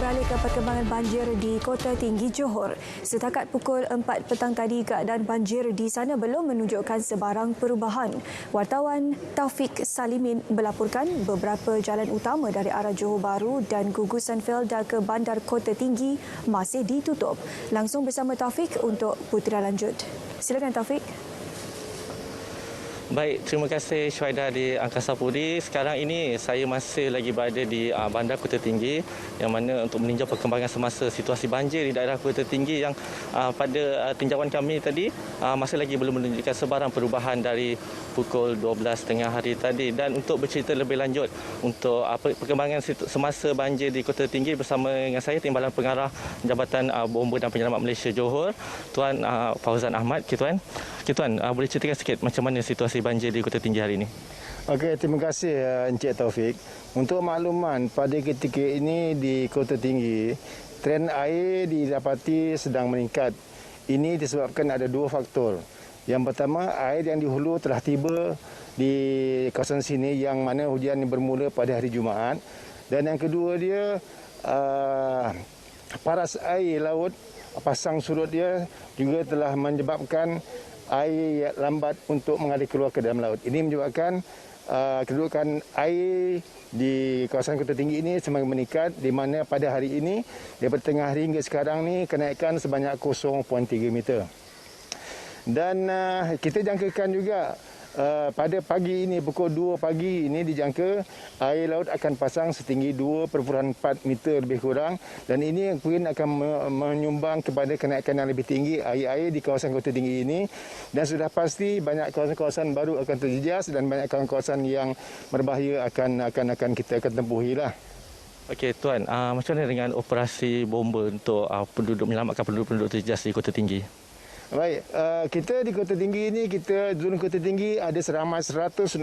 beralih ke perkembangan banjir di Kota Tinggi Johor. Setakat pukul 4 petang tadi, keadaan banjir di sana belum menunjukkan sebarang perubahan. Wartawan Taufik Salimin melaporkan beberapa jalan utama dari arah Johor Bahru dan gugusan Felda ke Bandar Kota Tinggi masih ditutup. Langsung bersama Taufik untuk putera lanjut. Silakan Taufik. Baik, terima kasih Syuaida di Angkasa Puri. Sekarang ini saya masih lagi berada di Bandar Kota Tinggi yang mana untuk meninjau perkembangan semasa situasi banjir di daerah Kota Tinggi yang pada tinjauan kami tadi masih lagi belum menunjukkan sebarang perubahan dari pukul 12.30 hari tadi. Dan untuk bercerita lebih lanjut untuk perkembangan semasa banjir di Kota Tinggi bersama dengan saya Timbalan Pengarah Jabatan Bomba dan Penyelamat Malaysia Johor, Tuan Fauzan Ahmad. Tuan, boleh ceritakan sikit macam mana situasi banjir di Kota Tinggi hari ini? Okey, terima kasih Encik Taufik. Untuk makluman, pada ketika ini di Kota Tinggi, trend air didapati sedang meningkat. Ini disebabkan ada dua faktor. Yang pertama, air yang di hulu telah tiba di kawasan sini yang mana hujan bermula pada hari Jumaat. Dan yang kedua dia, paras air laut, pasang surut dia juga telah menyebabkan air lambat untuk mengalir keluar ke dalam laut. Ini menyebabkan kedudukan air di kawasan Kota Tinggi ini semakin meningkat, di mana pada hari ini daripada tengah hari hingga sekarang ni kenaikan sebanyak 0.3 meter. Dan kita jangkakan juga pada pagi ini, pukul 2 pagi ini dijangka air laut akan pasang setinggi 2.4 meter lebih kurang, dan ini mungkin akan menyumbang kepada kenaikan yang lebih tinggi air di kawasan Kota Tinggi ini, dan sudah pasti banyak kawasan-kawasan baru akan terjejas dan banyak kawasan yang berbahaya akan kita tempuhilah. Okey Tuan, macam mana dengan operasi bomba untuk menyelamatkan penduduk-penduduk terjejas di Kota Tinggi? Baik, kita di Kota Tinggi ini, zona Kota Tinggi ada seramai 165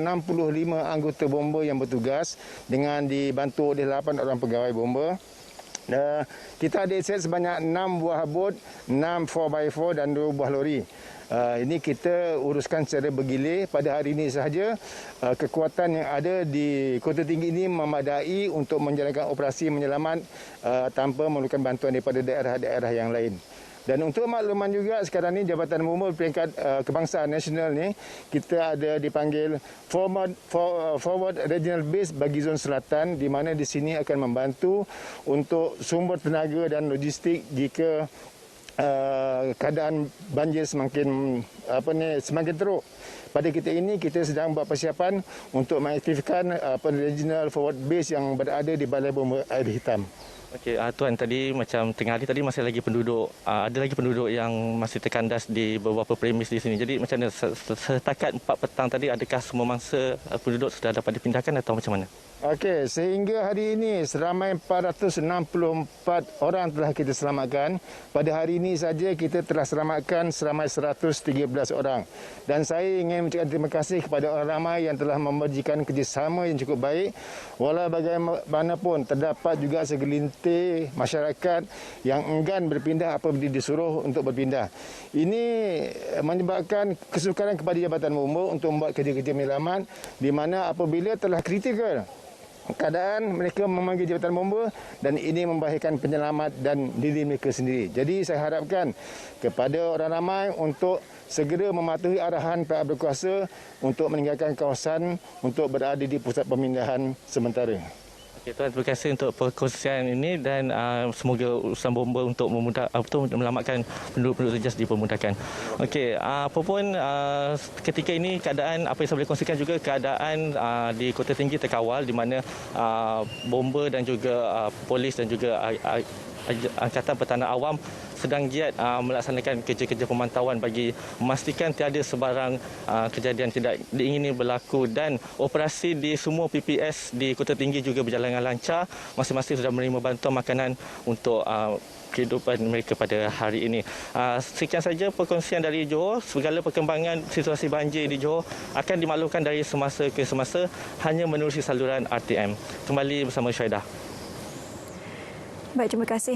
anggota bomba yang bertugas dengan dibantu oleh 8 orang pegawai bomba. Kita ada aset sebanyak 6 buah bot, 6 4x4 dan 2 buah lori. Ini kita uruskan secara bergilir. Pada hari ini sahaja, kekuatan yang ada di Kota Tinggi ini memadai untuk menjalankan operasi menyelamat tanpa memerlukan bantuan daripada daerah-daerah yang lain. Dan untuk makluman juga, sekarang ni Jabatan Bomba peringkat kebangsaan nasional ni, kita ada dipanggil Forward Regional Base bagi Zon Selatan, di mana di sini akan membantu untuk sumber tenaga dan logistik jika keadaan banjir semakin teruk. Pada kita ini, kita sedang buat persiapan untuk mengaktifkan Regional Forward Base yang berada di Balai Bomba Air Hitam. Okey, Tuan, tadi macam tengah hari tadi masih lagi penduduk, ada lagi penduduk yang masih terkandas di beberapa premis di sini. Jadi macam mana setakat 4 petang tadi, adakah semua mangsa penduduk sudah dapat dipindahkan atau macam mana? Okey, sehingga hari ini seramai 464 orang telah kita selamatkan. Pada hari ini saja kita telah selamatkan seramai 113 orang. Dan saya ingin mengucapkan terima kasih kepada orang ramai yang telah memberikan kerjasama yang cukup baik. Walau bagaimanapun, terdapat juga segelintir masyarakat yang enggan berpindah apabila disuruh untuk berpindah. Ini menyebabkan kesukaran kepada Jabatan Bomba untuk membuat kerja-kerja menyelamat, di mana apabila telah kritikal keadaan, mereka memanggil Jabatan Bomba dan ini membahayakan penyelamat dan diri mereka sendiri. Jadi saya harapkan kepada orang ramai untuk segera mematuhi arahan pihak berkuasa untuk meninggalkan kawasan untuk berada di pusat pemindahan sementara. Okey Tuan, terima kasih untuk perkongsian ini dan semoga urusan bomba untuk menyelamatkan penduduk-penduduk terjejas dipermudahkan. Okey, apapun ketika ini keadaan, apa yang saya boleh kongsikan juga, keadaan di Kota Tinggi terkawal, di mana bomba dan juga polis dan juga Angkatan Pertahanan Awam sedang giat melaksanakan kerja-kerja pemantauan bagi memastikan tiada sebarang kejadian tidak diingini berlaku, dan operasi di semua PPS di Kota Tinggi juga berjalan dengan lancar. Masing-masing sudah menerima bantuan makanan untuk kehidupan mereka pada hari ini. Sekian saja perkongsian dari Johor. Segala perkembangan situasi banjir di Johor akan dimaklumkan dari semasa ke semasa hanya menerusi saluran RTM. Kembali bersama Syuaida. Baik, terima kasih.